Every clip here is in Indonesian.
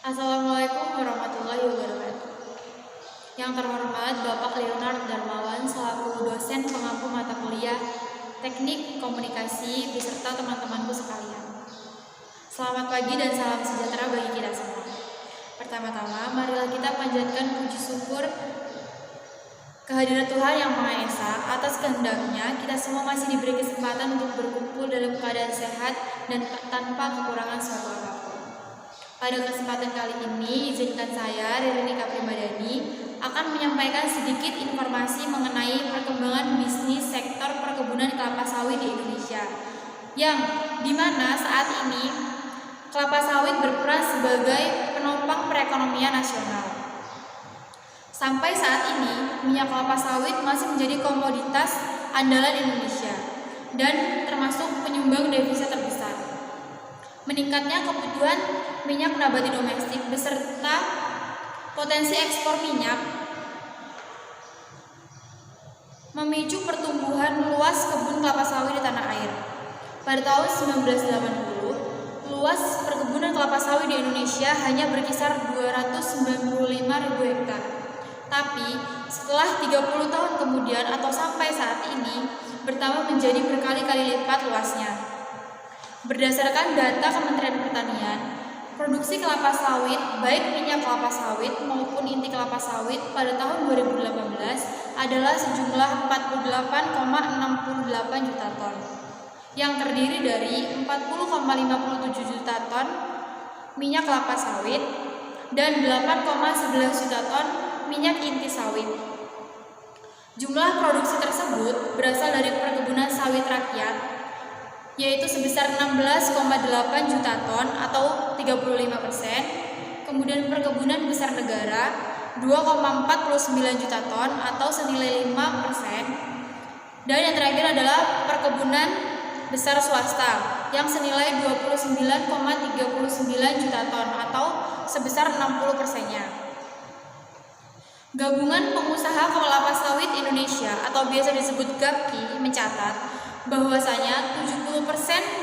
Assalamualaikum warahmatullahi wabarakatuh. Yang terhormat Bapak Leonard Darmawan selaku dosen pengampu mata kuliah Teknik Komunikasi beserta teman-temanku sekalian. Selamat pagi dan salam sejahtera bagi kita semua. Pertama-tama, marilah kita panjatkan puji syukur kehadirat Tuhan Yang Maha Esa atas kehendaknya kita semua masih diberi kesempatan untuk berkumpul dalam keadaan sehat dan tanpa kekurangan suatu apapun. Pada kesempatan kali ini, izinkan saya, Ririni Kaprimadani, akan menyampaikan sedikit informasi mengenai perkembangan bisnis sektor perkebunan kelapa sawit di Indonesia, yang dimana saat ini kelapa sawit berperan sebagai penopang perekonomian nasional. Sampai saat ini, minyak kelapa sawit masih menjadi komoditas andalan Indonesia dan termasuk penyumbang devisa terbesar. Meningkatnya kebutuhan minyak nabati domestik beserta potensi ekspor minyak memicu pertumbuhan luas kebun kelapa sawit di tanah air. Pada tahun 1980, luas perkebunan kelapa sawit di Indonesia hanya berkisar 295.000 hektar. Tapi setelah 30 tahun kemudian atau sampai saat ini bertambah menjadi berkali-kali lipat luasnya. Berdasarkan data Kementerian Pertanian, produksi kelapa sawit, baik minyak kelapa sawit maupun inti kelapa sawit pada tahun 2018 adalah sejumlah 48,68 juta ton, yang terdiri dari 40,57 juta ton minyak kelapa sawit dan 8,11 juta ton minyak inti sawit. Jumlah produksi tersebut berasal dari perkebunan sawit rakyat, yaitu sebesar 16,8 juta ton atau 35%, kemudian perkebunan besar negara 2,49 juta ton atau senilai 5%, dan yang terakhir adalah perkebunan besar swasta yang senilai 29,39 juta ton atau sebesar 60%-nya. Gabungan Pengusaha Kelapa Sawit Indonesia atau biasa disebut GAPKI mencatat bahwasanya 70%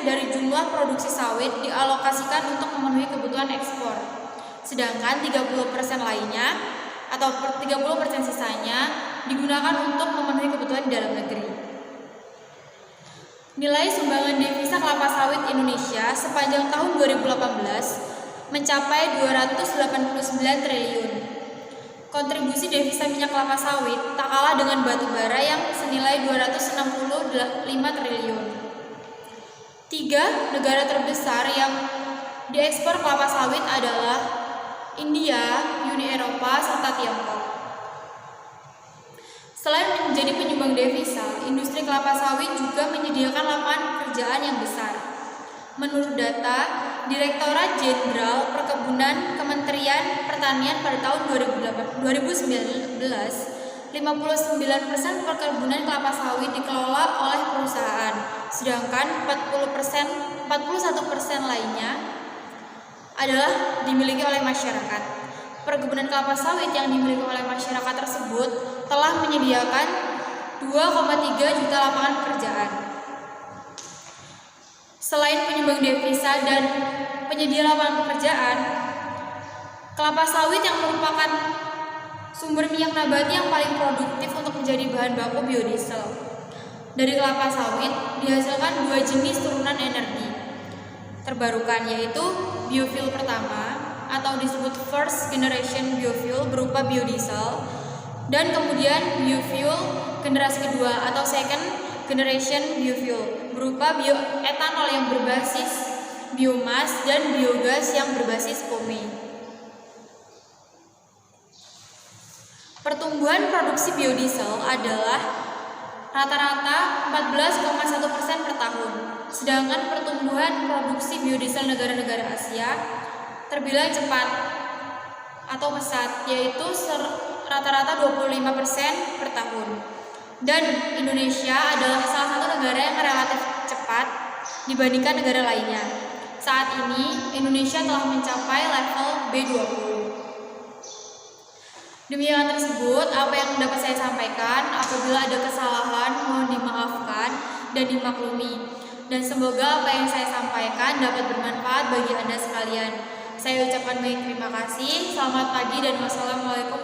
dari jumlah produksi sawit dialokasikan untuk memenuhi kebutuhan ekspor. Sedangkan 30% lainnya atau 30% sisanya digunakan untuk memenuhi kebutuhan di dalam negeri. Nilai sumbangan devisa kelapa sawit Indonesia sepanjang tahun 2018 mencapai 289 triliun. Kontribusi devisa minyak kelapa sawit tak kalah dengan batu bara yang senilai 265 triliun. 3 negara terbesar yang diekspor kelapa sawit adalah India, Uni Eropa, serta Tiongkok. Selain menjadi penyumbang devisa, industri kelapa sawit juga menyediakan lapangan pekerjaan yang besar. Menurut data Direktorat Jenderal Perkebunan Kementerian Pertanian pada tahun 2019, 59% perkebunan kelapa sawit dikelola oleh perusahaan, sedangkan 41% lainnya adalah dimiliki oleh masyarakat. Perkebunan kelapa sawit yang dimiliki oleh masyarakat tersebut telah menyediakan 2,3 juta lapangan pekerjaan. Selain penyumbang devisa dan penyedia lapangan pekerjaan, kelapa sawit yang merupakan sumber minyak nabati yang paling produktif untuk menjadi bahan baku biodiesel. Dari kelapa sawit dihasilkan 2 jenis turunan energi terbarukan, yaitu biofuel pertama atau disebut first generation biofuel berupa biodiesel, dan kemudian biofuel generasi kedua atau second generation biofuel berupa bioetanol yang berbasis biomas dan biogas yang berbasis pome. Pertumbuhan produksi biodiesel adalah rata-rata 14,1% per tahun, sedangkan pertumbuhan produksi biodiesel negara-negara Asia terbilang cepat atau pesat, yaitu rata-rata 25% per tahun. Dan Indonesia adalah salah satu negara yang relatif cepat dibandingkan negara lainnya. Saat ini Indonesia telah mencapai level B20. Demikian tersebut apa yang dapat saya sampaikan. Apabila ada kesalahan mohon dimaafkan dan dimaklumi. Dan semoga apa yang saya sampaikan dapat bermanfaat bagi Anda sekalian. Saya ucapkan banyak terima kasih. Selamat pagi dan wassalamualaikum